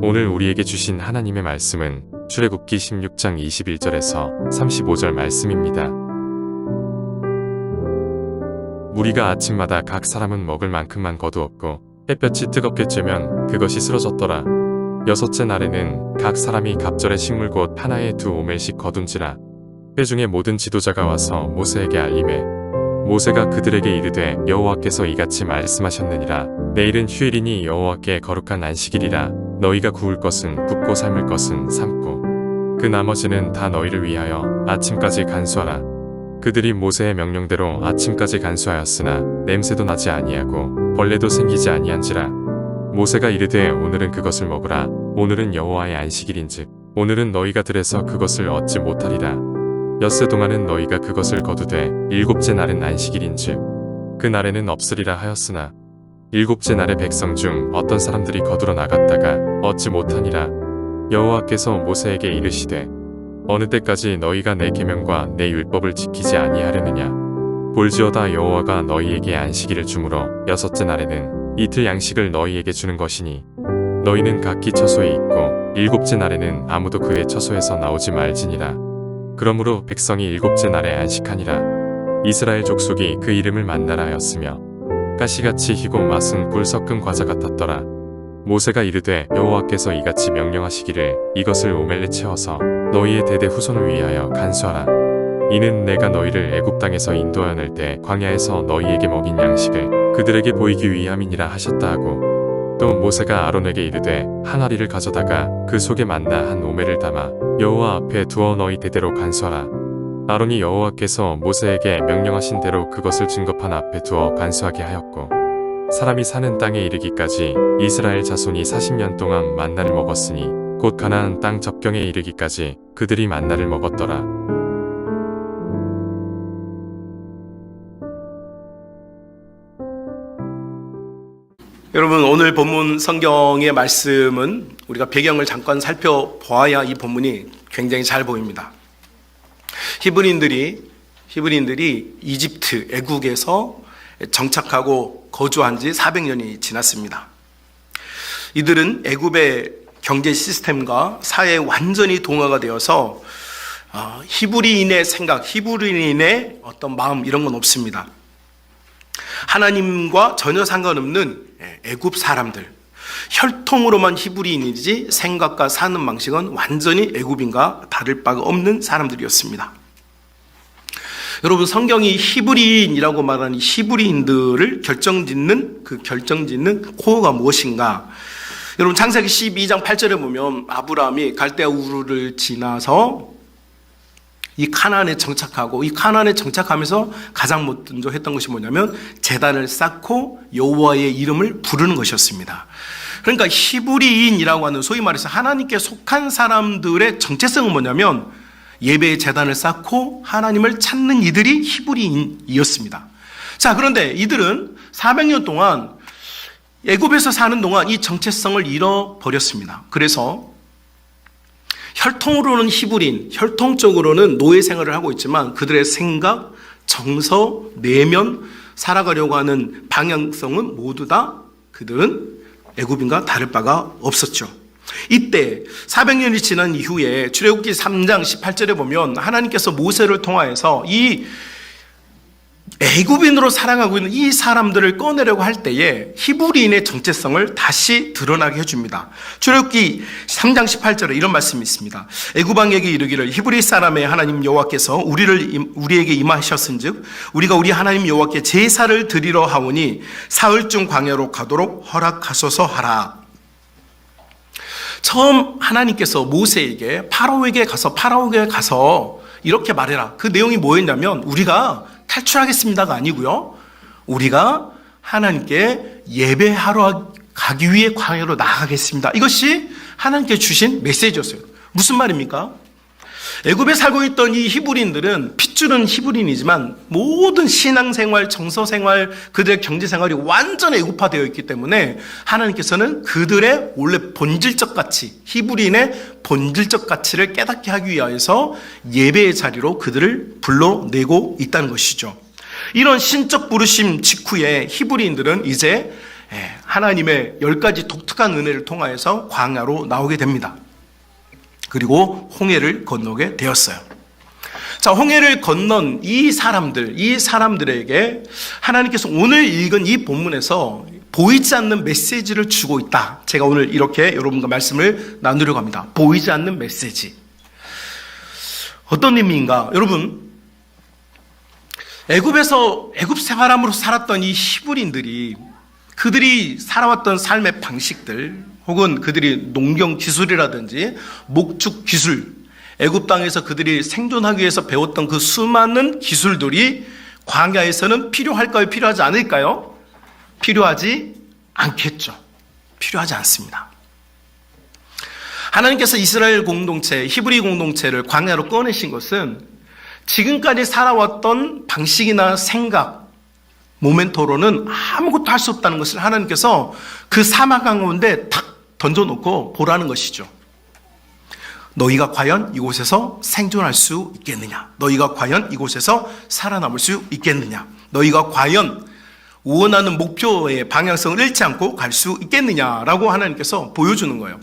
오늘 우리에게 주신 하나님의 말씀은 출애굽기 16장 21절에서 35절 말씀입니다. 무리가 아침마다 각 사람은 먹을 만큼만 거두었고 햇볕이 뜨겁게 쬐면 그것이 쓰러졌더라. 여섯째 날에는 각 사람이 갑절의 식물 곧 하나에 2오멜씩 거둔지라. 회중의 모든 지도자가 와서 모세에게 알림해 모세가 그들에게 이르되 여호와께서 이같이 말씀하셨느니라. 내일은 휴일이니 여호와께 거룩한 안식일이라. 너희가 구울 것은 굽고 삶을 것은 삶고 그 나머지는 다 너희를 위하여 아침까지 간수하라. 그들이 모세의 명령대로 아침까지 간수하였으나 냄새도 나지 아니하고 벌레도 생기지 아니한지라. 모세가 이르되 오늘은 그것을 먹으라. 오늘은 여호와의 안식일인즉 오늘은 너희가 들에서 그것을 얻지 못하리라. 엿새 동안은 너희가 그것을 거두되 일곱째 날은 안식일인즉 그 날에는 없으리라 하였으나 일곱째 날에 백성 중 어떤 사람들이 거두러 나갔다가 얻지 못하니라. 여호와께서 모세에게 이르시되 어느 때까지 너희가 내 계명과 내 율법을 지키지 아니하려느냐. 볼지어다 여호와가 너희에게 안식일을 주므로 여섯째 날에는 이틀 양식을 너희에게 주는 것이니 너희는 각기 처소에 있고 일곱째 날에는 아무도 그의 처소에서 나오지 말지니라. 그러므로 백성이 일곱째 날에 안식하니라. 이스라엘 족속이 그 이름을 만나라 하였으며 가시같이 희고 맛은 꿀 섞은 과자 같았더라. 모세가 이르되 여호와께서 이같이 명령하시기를 이것을 오멜에 채워서 너희의 대대 후손을 위하여 간수하라. 이는 내가 너희를 애굽 땅에서 인도하여 때 광야에서 너희에게 먹인 양식을 그들에게 보이기 위함이니라 하셨다 하고 또 모세가 아론에게 이르되 항아리를 가져다가 그 속에 만나 한 오멜을 담아 여호와 앞에 두어 너희 대대로 간수하라. 아론이 여호와께서 모세에게 명령하신 대로 그것을 증거판 앞에 두어 간수하게 하였고 사람이 사는 땅에 이르기까지 이스라엘 자손이 40년 동안 만나를 먹었으니 곧 가나안 땅 접경에 이르기까지 그들이 만나를 먹었더라. 여러분, 오늘 본문 성경의 말씀은 우리가 배경을 잠깐 살펴보아야 이 본문이 굉장히 잘 보입니다. 히브리인들이 이집트, 애국에서 정착하고 거주한 지 400년이 지났습니다. 이들은 애굽의 경제 시스템과 사회에 완전히 동화가 되어서 히브리인의 생각, 히브리인의 어떤 마음 이런 건 없습니다. 하나님과 전혀 상관없는 애굽 사람들, 혈통으로만 히브리인이지 생각과 사는 방식은 완전히 애굽인과 다를 바가 없는 사람들이었습니다. 여러분, 성경이 히브리인이라고 말하는 히브리인들을 결정짓는 코어가 무엇인가? 여러분, 창세기 12장 8절에 보면 아브라함이 갈대아 우르를 지나서 이 카나안에 정착하고 이 카나안에 정착하면서 가장 먼저 했던 것이 뭐냐면 제단을 쌓고 여호와의 이름을 부르는 것이었습니다. 그러니까 히브리인이라고 하는 소위 말해서 하나님께 속한 사람들의 정체성은 뭐냐면 예배의 제단을 쌓고 하나님을 찾는 이들이 히브리인이었습니다. 자, 그런데 이들은 400년 동안 애굽에서 사는 동안 이 정체성을 잃어버렸습니다. 그래서 혈통으로는 히브리인, 혈통적으로는 노예 생활을 하고 있지만 그들의 생각, 정서, 내면, 살아가려고 하는 방향성은 모두 다 그들은 애굽인과 다를 바가 없었죠. 이때 400년이 지난 이후에 출애굽기 3장 18절에 보면 하나님께서 모세를 통하여서 이 애굽인으로 살아가고 있는 이 사람들을 꺼내려고 할 때에 히브리인의 정체성을 다시 드러나게 해줍니다. 출애굽기 3장 18절에 이런 말씀이 있습니다. 애굽 왕에게 이르기를 히브리 사람의 하나님 여호와께서 우리에게 임하셨은즉 우리가 우리 하나님 여호와께 제사를 드리러 하오니 사흘쯤 광야로 가도록 허락하소서 하라. 처음 하나님께서 모세에게 파라오에게 가서 이렇게 말해라. 그 내용이 뭐였냐면 우리가 탈출하겠습니다가 아니고요. 우리가 하나님께 예배하러 가기 위해 광야로 나가겠습니다. 이것이 하나님께 주신 메시지였어요. 무슨 말입니까? 애굽에 살고 있던 이 히브리인들은 핏줄은 히브리인이지만 모든 신앙생활, 정서생활, 그들의 경제생활이 완전 애굽화되어 있기 때문에 하나님께서는 그들의 원래 본질적 가치, 히브리인의 본질적 가치를 깨닫게 하기 위하여서 예배의 자리로 그들을 불러내고 있다는 것이죠. 이런 신적 부르심 직후에 히브리인들은 이제 하나님의 10가지 독특한 은혜를 통하여서 광야로 나오게 됩니다. 그리고 홍해를 건너게 되었어요. 자, 홍해를 건넌 이 사람들에게 하나님께서 오늘 읽은 이 본문에서 보이지 않는 메시지를 주고 있다. 제가 오늘 이렇게 여러분과 말씀을 나누려고 합니다. 보이지 않는 메시지. 어떤 의미인가? 여러분, 애굽 생활함으로 살았던 이 히브리인들이 그들이 살아왔던 삶의 방식들 혹은 그들이 농경 기술이라든지 목축 기술, 애굽 땅에서 그들이 생존하기 위해서 배웠던 그 수많은 기술들이 광야에서는 필요할까요? 필요하지 않을까요? 필요하지 않겠죠. 필요하지 않습니다. 하나님께서 이스라엘 공동체, 히브리 공동체를 광야로 꺼내신 것은 지금까지 살아왔던 방식이나 생각, 모멘토로는 아무것도 할 수 없다는 것을 하나님께서 그 사막 가운데 탁 던져놓고 보라는 것이죠. 너희가 과연 이곳에서 생존할 수 있겠느냐? 너희가 과연 이곳에서 살아남을 수 있겠느냐? 너희가 과연 원하는 목표의 방향성을 잃지 않고 갈 수 있겠느냐라고 하나님께서 보여주는 거예요.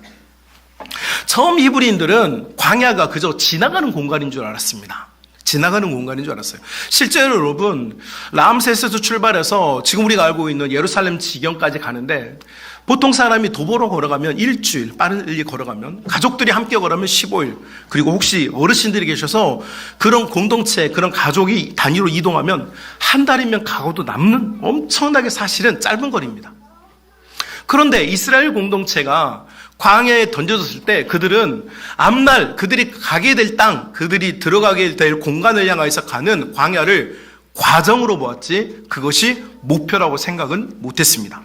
처음 히브리인들은 광야가 그저 지나가는 공간인 줄 알았습니다. 지나가는 공간인 줄 알았어요. 실제로 여러분, 람세스에서 출발해서 지금 우리가 알고 있는 예루살렘 지경까지 가는데 보통 사람이 도보로 걸어가면 일주일, 빠른 일리 걸어가면, 가족들이 함께 걸어가면 15일, 그리고 혹시 어르신들이 계셔서 그런 공동체, 그런 가족이 단위로 이동하면 한 달이면 가고도 남는 엄청나게 사실은 짧은 거리입니다. 그런데 이스라엘 공동체가 광야에 던져졌을 때 그들은 앞날 그들이 가게 될 땅, 그들이 들어가게 될 공간을 향해서 가는 광야를 과정으로 보았지 그것이 목표라고 생각은 못했습니다.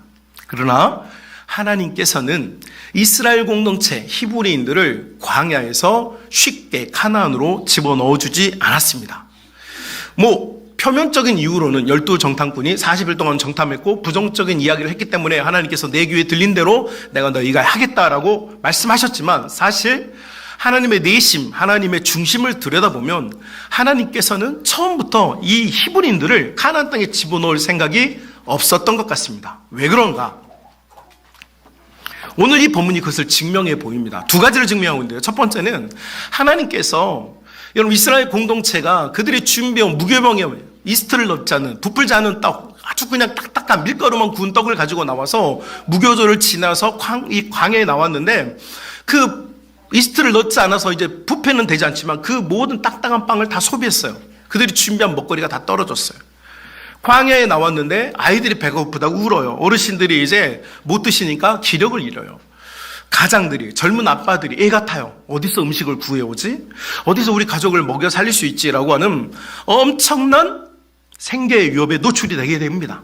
그러나 하나님께서는 이스라엘 공동체 히브리인들을 광야에서 쉽게 가나안으로 집어넣어주지 않았습니다. 표면적인 이유로는 12정탐꾼이 40일 동안 정탐했고 부정적인 이야기를 했기 때문에 하나님께서 내 귀에 들린 대로 내가 너희가 하겠다라고 말씀하셨지만 사실 하나님의 내심, 하나님의 중심을 들여다보면 하나님께서는 처음부터 이 히브리인들을 가나안 땅에 집어넣을 생각이 없었던 것 같습니다. 왜 그런가? 오늘 이 본문이 그것을 증명해 보입니다. 두 가지를 증명하고 있는데요. 첫 번째는 하나님께서 여러분 이스라엘 공동체가 그들이 준비해온 무교병에 이스트를 넣지 않은 부풀지 않은 떡, 아주 그냥 딱딱한 밀가루만 구운 떡을 가지고 나와서 무교절을 지나서 이 광야에 나왔는데 그 이스트를 넣지 않아서 이제 부패는 되지 않지만 그 모든 딱딱한 빵을 다 소비했어요. 그들이 준비한 먹거리가 다 떨어졌어요. 광야에 나왔는데 아이들이 배가 고프다고 울어요. 어르신들이 이제 못 드시니까 기력을 잃어요. 가장들이, 젊은 아빠들이 애 같아요. 어디서 음식을 구해오지? 어디서 우리 가족을 먹여 살릴 수 있지라고 하는 엄청난 생계의 위협에 노출이 되게 됩니다.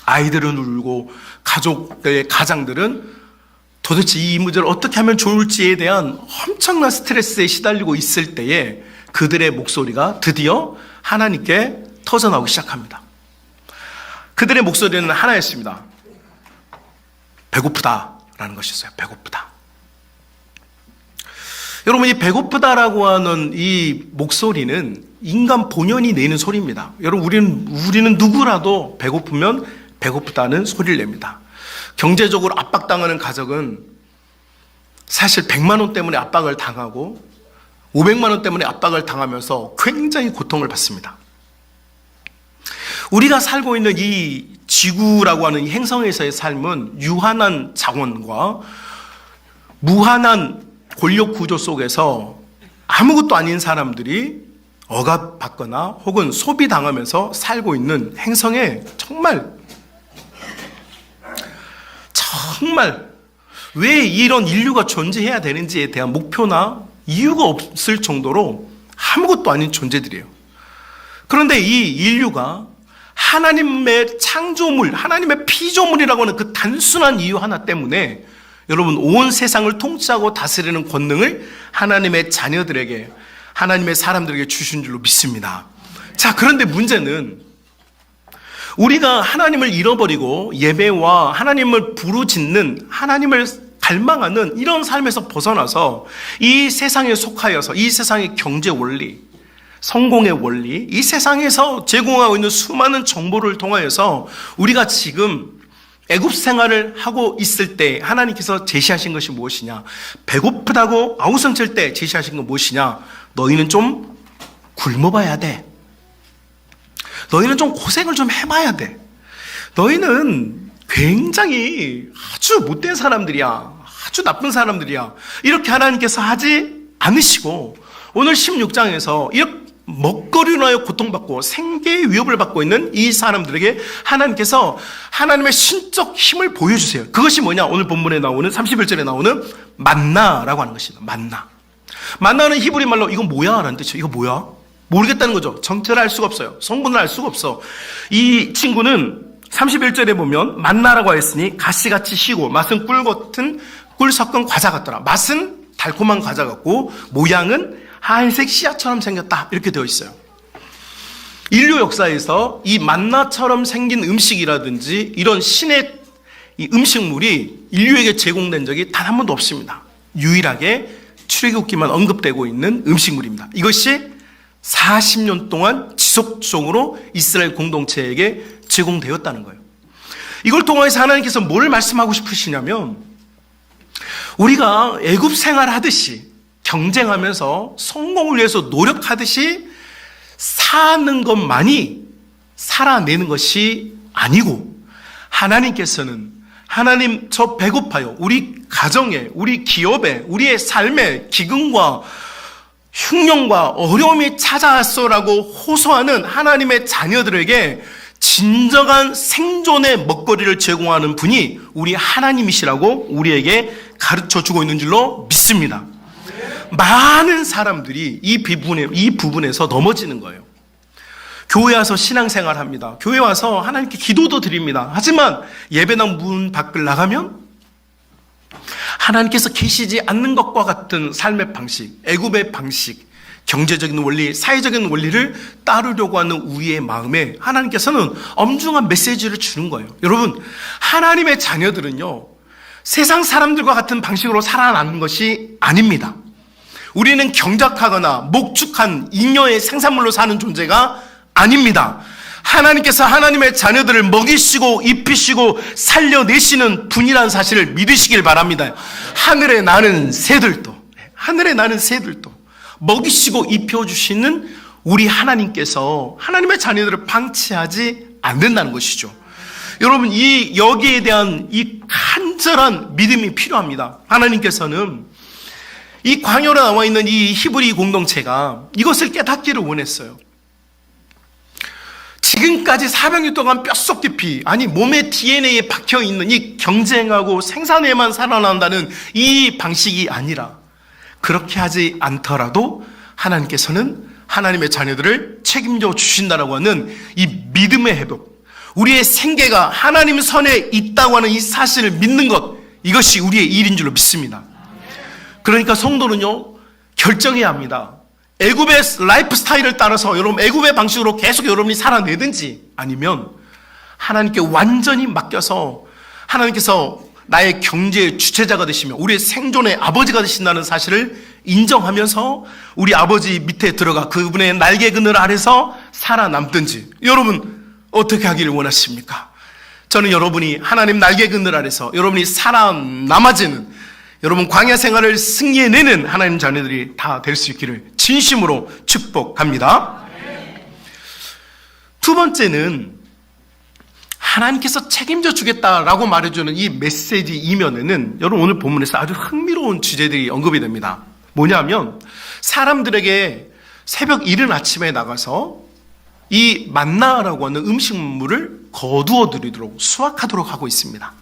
아이들은 울고 가족의 가장들은 도대체 이 문제를 어떻게 하면 좋을지에 대한 엄청난 스트레스에 시달리고 있을 때에 그들의 목소리가 드디어 하나님께 터져나오기 시작합니다. 그들의 목소리는 하나였습니다. 배고프다라는 것이었어요. 배고프다. 여러분, 이 배고프다라고 하는 이 목소리는 인간 본연이 내는 소리입니다. 여러분, 우리는 누구라도 배고프면 배고프다는 소리를 냅니다. 경제적으로 압박당하는 가족은 사실 100만 원 때문에 압박을 당하고 500만 원 때문에 압박을 당하면서 굉장히 고통을 받습니다. 우리가 살고 있는 이 지구라고 하는 이 행성에서의 삶은 유한한 자원과 무한한 권력 구조 속에서 아무것도 아닌 사람들이 억압받거나 혹은 소비당하면서 살고 있는 행성에 정말 왜 이런 인류가 존재해야 되는지에 대한 목표나 이유가 없을 정도로 아무것도 아닌 존재들이에요. 그런데 이 인류가 하나님의 창조물, 하나님의 피조물이라고 하는 그 단순한 이유 하나 때문에 여러분 온 세상을 통치하고 다스리는 권능을 하나님의 자녀들에게, 하나님의 사람들에게 주신 줄로 믿습니다. 자, 그런데 문제는 우리가 하나님을 잃어버리고 예배와 하나님을 부르짖는, 하나님을 갈망하는 이런 삶에서 벗어나서 이 세상에 속하여서 이 세상의 경제 원리, 성공의 원리, 이 세상에서 제공하고 있는 수많은 정보를 통하여서 우리가 지금 애굽 생활을 하고 있을 때 하나님께서 제시하신 것이 무엇이냐? 배고프다고 아우성칠 때 제시하신 건 무엇이냐? 너희는 좀 굶어봐야 돼. 너희는 좀 고생을 좀 해봐야 돼. 너희는 굉장히 아주 못된 사람들이야. 아주 나쁜 사람들이야. 이렇게 하나님께서 하지 않으시고 오늘 16장에서 이렇게 먹거리로 인하여 고통받고 생계의 위협을 받고 있는 이 사람들에게 하나님께서 하나님의 신적 힘을 보여주세요. 그것이 뭐냐? 오늘 본문에 나오는 31절에 나오는 만나라고 하는 것입니다. 만나. 만나는 히브리 말로 이거 뭐야? 라는 뜻이에요. 이거 뭐야? 모르겠다는 거죠. 정체를 알 수가 없어요. 성분을 알 수가 없어. 이 친구는 31절에 보면 만나라고 하였으니 가시같이 시고 맛은 꿀 섞은 과자 같더라. 맛은 달콤한 과자 같고 모양은 하얀색 씨앗처럼 생겼다. 이렇게 되어 있어요. 인류 역사에서 이 만나처럼 생긴 음식이라든지 이런 신의 이 음식물이 인류에게 제공된 적이 단 한 번도 없습니다. 유일하게 출애굽기만 언급되고 있는 음식물입니다. 이것이 40년 동안 지속적으로 이스라엘 공동체에게 제공되었다는 거예요. 이걸 통해서 하나님께서 뭘 말씀하고 싶으시냐면 우리가 애굽 생활하듯이 경쟁하면서 성공을 위해서 노력하듯이 사는 것만이 살아내는 것이 아니고 하나님께서는 하나님 저 배고파요. 우리 가정에, 우리 기업에, 우리의 삶에 기근과 흉년과 어려움이 찾아왔어라고 호소하는 하나님의 자녀들에게 진정한 생존의 먹거리를 제공하는 분이 우리 하나님이시라고 우리에게 가르쳐주고 있는 줄로 믿습니다. 많은 사람들이 이 부분에서 넘어지는 거예요. 교회 와서 신앙생활 합니다. 교회 와서 하나님께 기도도 드립니다. 하지만 예배당 문 밖을 나가면 하나님께서 계시지 않는 것과 같은 삶의 방식, 애굽의 방식, 경제적인 원리, 사회적인 원리를 따르려고 하는 우리의 마음에 하나님께서는 엄중한 메시지를 주는 거예요. 여러분, 하나님의 자녀들은요, 세상 사람들과 같은 방식으로 살아나는 것이 아닙니다. 우리는 경작하거나 목축한 잉여의 생산물로 사는 존재가 아닙니다. 하나님께서 하나님의 자녀들을 먹이시고 입히시고 살려내시는 분이라는 사실을 믿으시길 바랍니다. 하늘에 나는 새들도 먹이시고 입혀주시는 우리 하나님께서 하나님의 자녀들을 방치하지 않는다는 것이죠. 여러분, 여기에 대한 이 간절한 믿음이 필요합니다. 하나님께서는 이 광야로 나와 있는 이 히브리 공동체가 이것을 깨닫기를 원했어요. 지금까지 400년 동안 뼛속 깊이, 아니 몸의 DNA에 박혀있는 이 경쟁하고 생산에만 살아난다는 이 방식이 아니라 그렇게 하지 않더라도 하나님께서는 하나님의 자녀들을 책임져 주신다라고 하는 이 믿음의 회복, 우리의 생계가 하나님 선에 있다고 하는 이 사실을 믿는 것, 이것이 우리의 일인 줄로 믿습니다. 그러니까 성도는요, 결정해야 합니다. 애굽의 라이프 스타일을 따라서 여러분 애굽의 방식으로 계속 여러분이 살아내든지 아니면 하나님께 완전히 맡겨서 하나님께서 나의 경제의 주체자가 되시며 우리의 생존의 아버지가 되신다는 사실을 인정하면서 우리 아버지 밑에 들어가 그분의 날개 그늘 아래서 살아남든지, 여러분 어떻게 하기를 원하십니까? 저는 여러분이 하나님 날개 그늘 아래서 여러분이 살아남아지는, 여러분 광야 생활을 승리해내는 하나님 자녀들이 다 될 수 있기를 진심으로 축복합니다. 두 번째는 하나님께서 책임져 주겠다라고 말해주는 이 메시지 이면에는 여러분 오늘 본문에서 아주 흥미로운 주제들이 언급이 됩니다. 뭐냐면 사람들에게 새벽 이른 아침에 나가서 이 만나라고 하는 음식물을 거두어 드리도록 수확하도록 하고 있습니다.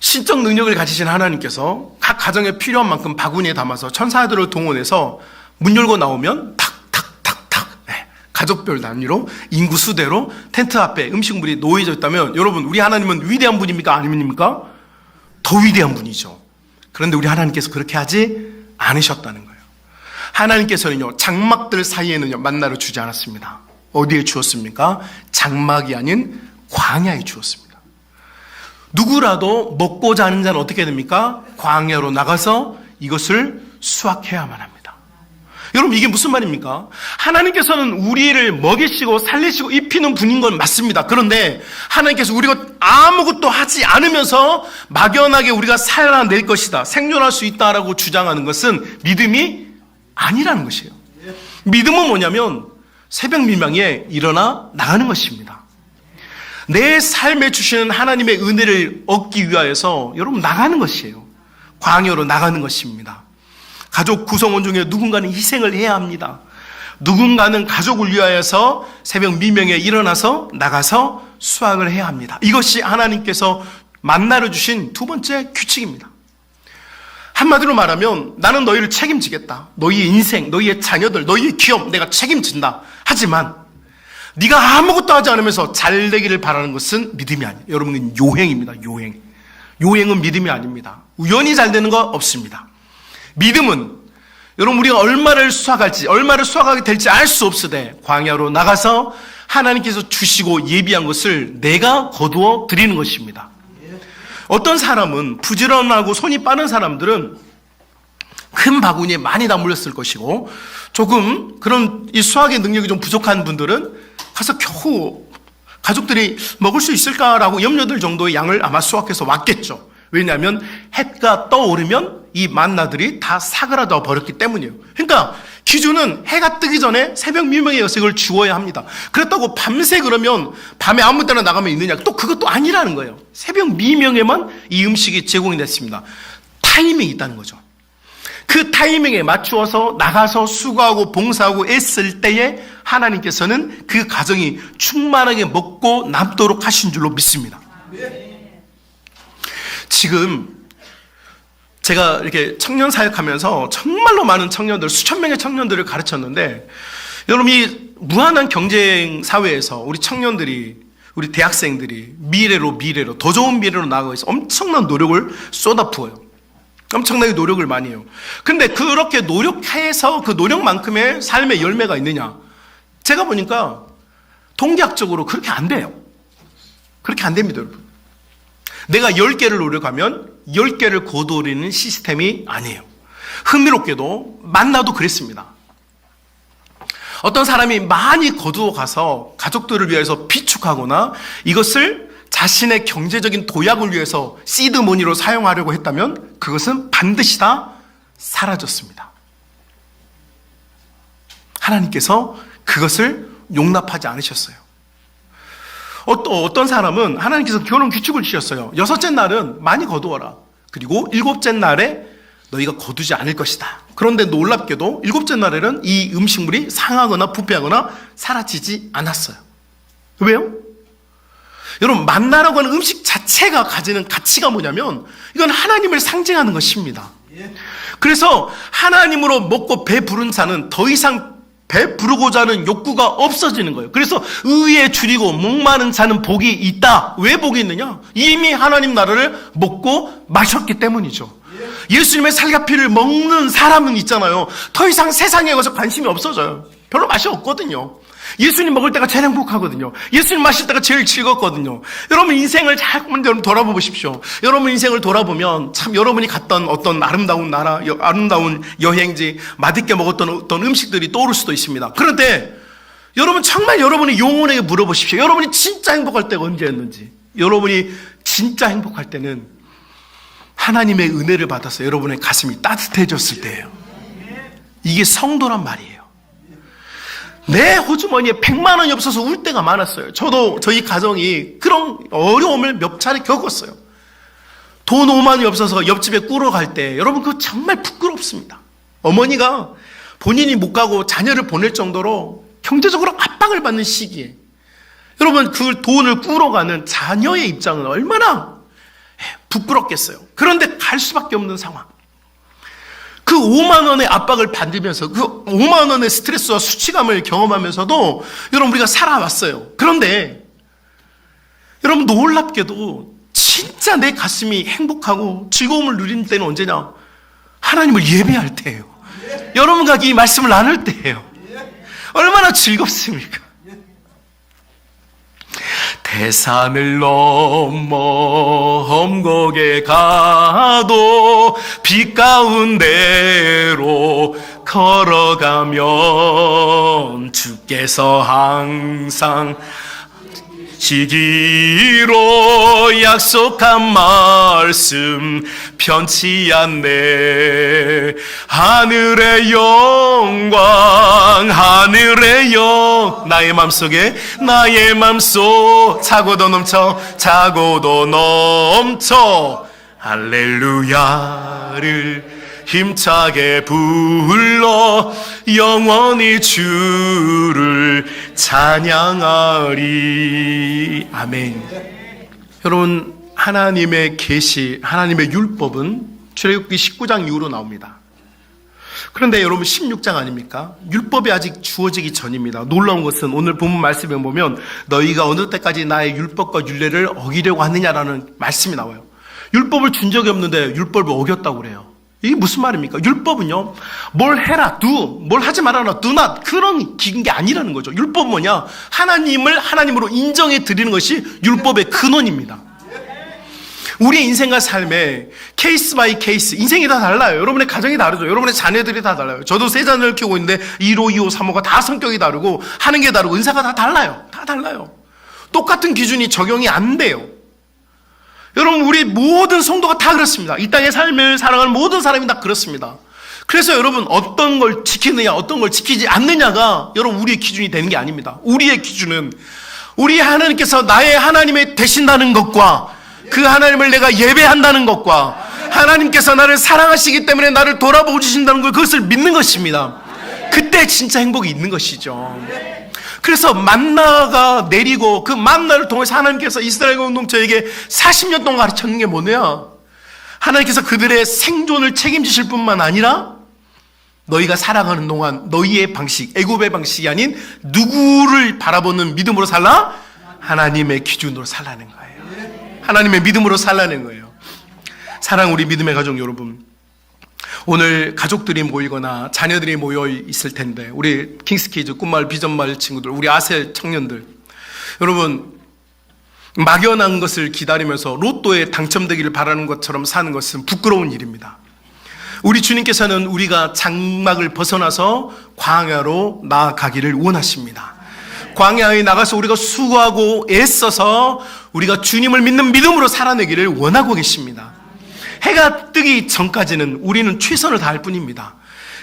신적 능력을 가지신 하나님께서 각 가정에 필요한 만큼 바구니에 담아서 천사들을 동원해서 문 열고 나오면 탁탁탁탁 가족별 단위로 인구 수대로 텐트 앞에 음식물이 놓여져 있다면 여러분 우리 하나님은 위대한 분입니까? 아닙니까? 더 위대한 분이죠. 그런데 우리 하나님께서 그렇게 하지 않으셨다는 거예요. 하나님께서는요 장막들 사이에는요 만나를 주지 않았습니다. 어디에 주었습니까? 장막이 아닌 광야에 주었습니다. 누구라도 먹고자 하는 자는 어떻게 됩니까? 광야로 나가서 이것을 수확해야만 합니다. 여러분 이게 무슨 말입니까? 하나님께서는 우리를 먹이시고 살리시고 입히는 분인 건 맞습니다. 그런데 하나님께서 우리가 아무것도 하지 않으면서 막연하게 우리가 살아낼 것이다, 생존할 수 있다라고 주장하는 것은 믿음이 아니라는 것이에요. 믿음은 뭐냐면 새벽 미명에 일어나 나가는 것입니다. 내 삶에 주시는 하나님의 은혜를 얻기 위하여서 여러분 나가는 것이에요. 광야로 나가는 것입니다. 가족 구성원 중에 누군가는 희생을 해야 합니다. 누군가는 가족을 위하여서 새벽 미명에 일어나서 나가서 수확을 해야 합니다. 이것이 하나님께서 만나러 주신 두 번째 규칙입니다. 한마디로 말하면 나는 너희를 책임지겠다. 너희의 인생, 너희의 자녀들, 너희의 기업 내가 책임진다. 하지만 네가 아무것도 하지 않으면서 잘 되기를 바라는 것은 믿음이 아니에요. 여러분, 요행입니다. 요행. 요행은 믿음이 아닙니다. 우연히 잘 되는 거 없습니다. 믿음은 여러분 우리가 얼마를 수확하게 될지 알 수 없으되 광야로 나가서 하나님께서 주시고 예비한 것을 내가 거두어 드리는 것입니다. 어떤 사람은 부지런하고 손이 빠른 사람들은 큰 바구니에 많이 담물렸을 것이고 조금 그런 이 수확의 능력이 좀 부족한 분들은 가서 겨우 가족들이 먹을 수 있을까라고 염려될 정도의 양을 아마 수확해서 왔겠죠. 왜냐하면 해가 떠오르면 이 만나들이 다 사그라져 버렸기 때문이에요. 그러니까 기준은 해가 뜨기 전에 새벽 미명의 여색을 주어야 합니다. 그렇다고 밤새 그러면 밤에 아무 때나 나가면 있느냐? 또 그것도 아니라는 거예요. 새벽 미명에만 이 음식이 제공이 됐습니다. 타이밍이 있다는 거죠. 그 타이밍에 맞추어서 나가서 수고하고 봉사하고 애쓸 때에 하나님께서는 그 가정이 충만하게 먹고 남도록 하신 줄로 믿습니다. 지금 제가 이렇게 청년 사역하면서 정말로 많은 청년들, 수천 명의 청년들을 가르쳤는데 여러분 이 무한한 경쟁 사회에서 우리 청년들이, 우리 대학생들이 미래로 더 좋은 미래로 나아가기 위해서 엄청난 노력을 쏟아부어요. 엄청나게 노력을 많이 해요. 근데 그렇게 노력해서 그 노력만큼의 삶의 열매가 있느냐? 제가 보니까 통계학적으로 그렇게 안 돼요. 그렇게 안 됩니다, 여러분. 내가 10개를 노력하면 10개를 거두어리는 시스템이 아니에요. 흥미롭게도 만나도 그랬습니다. 어떤 사람이 많이 거두어 가서 가족들을 위해서 비축하거나 이것을 자신의 경제적인 도약을 위해서 시드머니로 사용하려고 했다면 그것은 반드시 다 사라졌습니다. 하나님께서 그것을 용납하지 않으셨어요. 어떤 사람은 하나님께서 결혼 규칙을 주셨어요. 6째 날은 많이 거두어라. 그리고 7째 날에 너희가 거두지 않을 것이다. 그런데 놀랍게도 7째 날에는 이 음식물이 상하거나 부패하거나 사라지지 않았어요. 왜요? 여러분, 만나라고 하는 음식 자체가 가지는 가치가 뭐냐면 이건 하나님을 상징하는 것입니다. 그래서 하나님으로 먹고 배부른 자는 더 이상 배부르고자 하는 욕구가 없어지는 거예요. 그래서 의에 줄이고 목마른 자는 복이 있다. 왜 복이 있느냐? 이미 하나님 나라를 먹고 마셨기 때문이죠. 예수님의 살과 피를 먹는 사람은 있잖아요. 더 이상 세상에 가서 관심이 없어져요. 별로 맛이 없거든요. 예수님 먹을 때가 제일 행복하거든요. 예수님 마실 때가 제일 즐겁거든요. 여러분 인생을 자꾸만 돌아보십시오. 여러분 인생을 돌아보면 참 여러분이 갔던 어떤 아름다운 나라, 아름다운 여행지, 맛있게 먹었던 어떤 음식들이 떠오를 수도 있습니다. 그런데 여러분 정말 여러분이 영혼에게 물어보십시오. 여러분이 진짜 행복할 때가 언제였는지. 여러분이 진짜 행복할 때는 하나님의 은혜를 받아서 여러분의 가슴이 따뜻해졌을 때예요. 이게 성도란 말이에요. 내 호주머니에 100만 원이 없어서 울 때가 많았어요. 저도 저희 가정이 그런 어려움을 몇 차례 겪었어요. 돈 5만 원이 없어서 옆집에 꾸러 갈 때 여러분 그거 정말 부끄럽습니다. 어머니가 본인이 못 가고 자녀를 보낼 정도로 경제적으로 압박을 받는 시기에 여러분 그 돈을 꾸러 가는 자녀의 입장은 얼마나 부끄럽겠어요. 그런데 갈 수밖에 없는 상황. 그 5만 원의 압박을 받으면서 그 5만 원의 스트레스와 수치감을 경험하면서도 여러분 우리가 살아왔어요. 그런데 여러분 놀랍게도 진짜 내 가슴이 행복하고 즐거움을 누리는 때는 언제냐? 하나님을 예배할 때예요. 여러분과 이 말씀을 나눌 때예요. 얼마나 즐겁습니까? 대산을 넘어 험곡에 가도 빛 가운데로 걸어가면 주께서 항상 지기로 약속한 말씀 변치 않네. 하늘의 영광 하늘의 나의 맘속에 나의 맘속 차고도 넘쳐 할렐루야를 힘차게 불러 영원히 주를 찬양하리. 아멘. 여러분, 하나님의 계시, 하나님의 율법은 출애굽기 19장 이후로 나옵니다. 그런데 여러분 16장 아닙니까? 율법이 아직 주어지기 전입니다. 놀라운 것은 오늘 본문 말씀에 보면 너희가 어느 때까지 나의 율법과 율례를 어기려고 하느냐라는 말씀이 나와요. 율법을 준 적이 없는데 율법을 어겼다고 그래요. 이게 무슨 말입니까? 율법은요, 뭘 해라, do, 뭘 하지 말아라, do not, 그런 긴 게 아니라는 거죠. 율법은 뭐냐? 하나님을 하나님으로 인정해 드리는 것이 율법의 근원입니다. 우리의 인생과 삶에 케이스 바이 케이스, 인생이 다 달라요. 여러분의 가정이 다르죠. 여러분의 자녀들이 다 달라요. 저도 세 자녀를 키우고 있는데 1호, 2호, 3호가 다 성격이 다르고 하는 게 다르고 은사가 다 달라요. 다 달라요. 똑같은 기준이 적용이 안 돼요. 여러분, 우리 모든 성도가 다 그렇습니다. 이 땅의 삶을 살아가는 모든 사람이 다 그렇습니다. 그래서 여러분, 어떤 걸 지키느냐, 어떤 걸 지키지 않느냐가 여러분 우리의 기준이 되는 게 아닙니다. 우리의 기준은 우리 하나님께서 나의 하나님이 되신다는 것과 그 하나님을 내가 예배한다는 것과 하나님께서 나를 사랑하시기 때문에 나를 돌아보고 주신다는 걸, 그것을 믿는 것입니다. 그때 진짜 행복이 있는 것이죠. 그래서 만나가 내리고 그 만나를 통해서 하나님께서 이스라엘 공동체에게 40년 동안 가르쳤는 게 뭐냐? 하나님께서 그들의 생존을 책임지실 뿐만 아니라 너희가 살아가는 동안 너희의 방식, 애굽의 방식이 아닌 누구를 바라보는 믿음으로 살라? 하나님의 기준으로 살라는 거예요. 하나님의 믿음으로 살라는 거예요. 사랑 우리 믿음의 가족 여러분, 오늘 가족들이 모이거나 자녀들이 모여 있을 텐데, 우리 킹스키즈, 꿈마을, 비전마을 친구들, 우리 아셀 청년들, 여러분, 막연한 것을 기다리면서 로또에 당첨되기를 바라는 것처럼 사는 것은 부끄러운 일입니다. 우리 주님께서는 우리가 장막을 벗어나서 광야로 나아가기를 원하십니다. 광야에 나가서 우리가 수고하고 애써서 우리가 주님을 믿는 믿음으로 살아내기를 원하고 계십니다. 해가 뜨기 전까지는 우리는 최선을 다할 뿐입니다.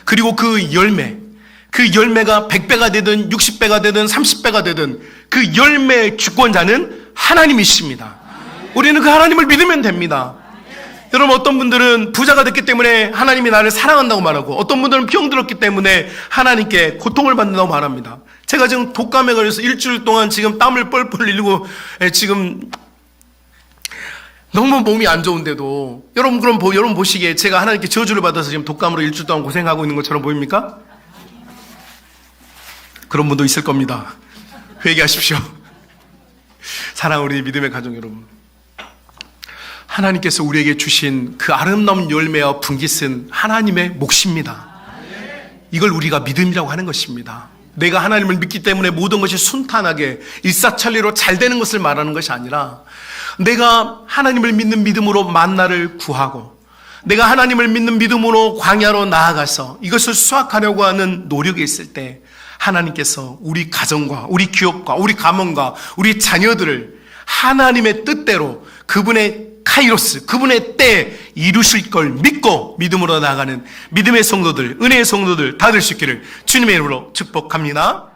그리고 그 열매가 100배가 되든 60배가 되든 30배가 되든 그 열매의 주권자는 하나님이십니다. 우리는 그 하나님을 믿으면 됩니다. 여러분, 어떤 분들은 부자가 됐기 때문에 하나님이 나를 사랑한다고 말하고, 어떤 분들은 병들었기 때문에 하나님께 고통을 받는다고 말합니다. 제가 지금 독감에 걸려서 일주일 동안 지금 땀을 뻘뻘 흘리고 지금 너무 몸이 안 좋은데도, 여러분 여러분 보시기에 제가 하나님께 저주를 받아서 지금 독감으로 일주일 동안 고생하고 있는 것처럼 보입니까? 그런 분도 있을 겁니다. 회개하십시오. 사랑 우리 믿음의 가족 여러분, 하나님께서 우리에게 주신 그 아름다운 열매와 분깃은 하나님의 몫입니다. 이걸 우리가 믿음이라고 하는 것입니다. 내가 하나님을 믿기 때문에 모든 것이 순탄하게 일사천리로 잘 되는 것을 말하는 것이 아니라, 내가 하나님을 믿는 믿음으로 만나를 구하고 내가 하나님을 믿는 믿음으로 광야로 나아가서 이것을 수확하려고 하는 노력이 있을 때 하나님께서 우리 가정과 우리 기업과 우리 가문과 우리 자녀들을 하나님의 뜻대로 그분의 카이로스, 그분의 때에 이루실 걸 믿고 믿음으로 나아가는 믿음의 성도들, 은혜의 성도들 다 될 수 있기를 주님의 이름으로 축복합니다.